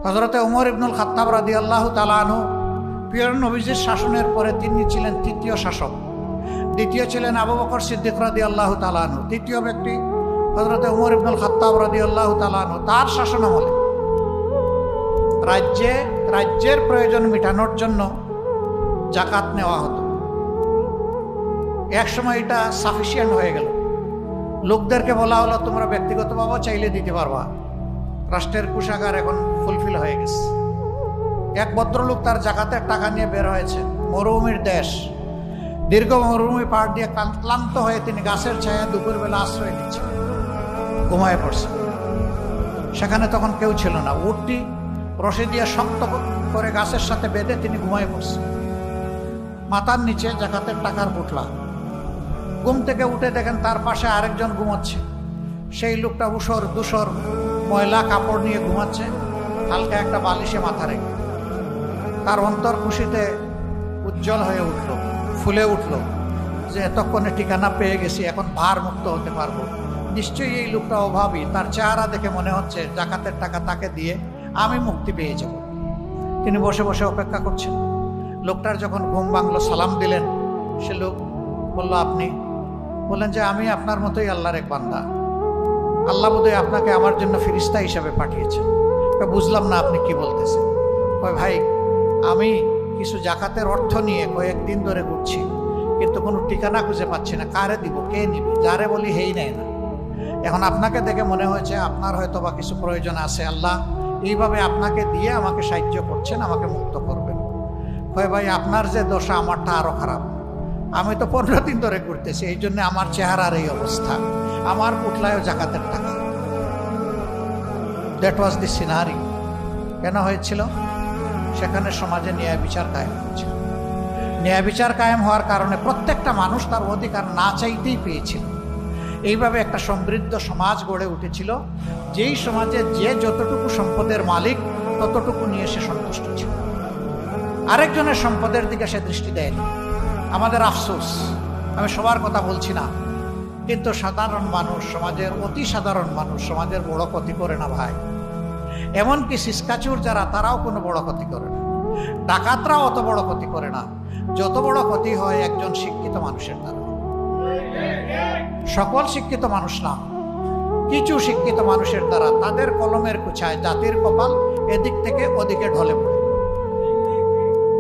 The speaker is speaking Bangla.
হযরতে উমর ইবনুল খাত্তাব রাদিয়াল্লাহু তাআলা আনহু প্রিয় নবীজির শাসনের পরে তিনি ছিলেন তৃতীয় শাসক। দ্বিতীয় ছিলেন আবু বকর সিদ্দিক রাদিয়াল্লাহু তাআলা আনহু। তৃতীয় ব্যক্তি হযরতে উমর ইবনুল খাত্তাব রাদিয়াল্লাহু তাআলা আনহু। তার শাসনামলে রাজ্যের প্রয়োজন মেটানোর জন্য জাকাত নেওয়া হতো। এক সময় এটা সাফিসিয়েন্ট হয়ে গেল। লোকদেরকে বলা হলো তোমরা ব্যক্তিগতভাবে চাইলে দিতে পারবা, রাষ্ট্রের কোষাগার এখন ফুলফিল হয়ে গেছে। এক ভদ্রলোক তার জাকাতের টাকা নিয়ে বের হয়েছে, মরুভূমির দেশ, দীর্ঘ মরুভূমি পাড় দিয়ে ক্লান্ত হয়ে তিনি গাছের ছায়া দুপুরবেলা আশ্রয় নিচ্ছেন, ঘুমায় পড়ছে। সেখানে তখন কেউ ছিল না। উটটি রশি দিয়ে শক্ত করে গাছের সাথে বেঁধে তিনি ঘুমায় পড়ছে। মাথার নিচে জাকাতের টাকার পুটলা। ঘুম থেকে উঠে দেখেন তার পাশে আরেকজন ঘুমাচ্ছে। সেই লোকটা ধূসর ময়লা কাপড় নিয়ে ঘুমাচ্ছে, হালকা একটা বালিশে মাথা রেখে। তার অন্তর খুশিতে উজ্জ্বল হয়ে উঠল, ফুলে উঠল যে এতক্ষণে ঠিকানা পেয়ে গেছি, এখন ভার মুক্ত হতে পারবো। নিশ্চয়ই এই লোকটা অভাবী, তার চেহারা দেখে মনে হচ্ছে জাকাতের টাকা তাকে দিয়ে আমি মুক্তি পেয়ে যাব। তিনি বসে বসে অপেক্ষা করছেন। লোকটার যখন ঘুম ভাঙলো, সালাম দিলেন। সে লোক বলল, আপনি? বললেন যে আমি আপনার মতোই আল্লাহর এক বান্দা। আল্লাহ বোধহয় আপনাকে আমার জন্য ফেরেশতা হিসাবে পাঠিয়েছেন। বুঝলাম না আপনি কি বলতেছেন। কয় ভাই, আমি কিছু জাকাতের অর্থ নিয়ে কয়েকদিন ধরে ঘুরছি, কিন্তু কোনো ঠিকানা খুঁজে পাচ্ছি না। কারে দিব, কে নিবে? যারে বলি হেই নেয় না। এখন আপনাকে দেখে মনে হয়েছে আপনার হয়তো বা কিছু প্রয়োজন আছে, আল্লাহ এইভাবে আপনাকে দিয়ে আমাকে সাহায্য করছেন, আমাকে মুক্ত করবেন। কয় ভাই, আপনার যে দশা আমারটা আরো খারাপ। আমি তো 15 দিন ধরে ঘুরতেছি, এই জন্য আমার চেহারার এই অবস্থা। আমার পুটলায়ও জাকাতের টাকা। That was the scenery. কেন হয়েছিল? সেখানে সমাজে ন্যায় বিচার কায়েম হয়েছিল। ন্যায় বিচার কায়েম হওয়ার কারণে প্রত্যেকটা মানুষ তার অধিকার না চাইতেই পেয়েছিল। এইভাবে একটা সমৃদ্ধ সমাজ গড়ে উঠেছিল, যেই সমাজে যে যতটুকু সম্পদের মালিক ততটুকু নিয়ে সে সন্তুষ্ট ছিল, আরেকজনের সম্পদের দিকে সে দৃষ্টি দেয়নি। আমাদের আফসোস, আমি সবার কথা বলছি না, কিন্তু সাধারণ মানুষ, সমাজের অতি সাধারণ মানুষ সমাজের বড় ক্ষতি করে না ভাই। এমনকি সিসকাচুর যারা, তারাও কোনো বড় ক্ষতি করে না। ডাকাতরাও অত বড় ক্ষতি করে না যত বড় ক্ষতি হয় একজন শিক্ষিত মানুষের দ্বারা। সকল শিক্ষিত মানুষ না, কিছু শিক্ষিত মানুষের দ্বারা, তাদের কলমের কুচায় জাতির কপাল এদিক থেকে ওদিকে ঢলে পড়ে।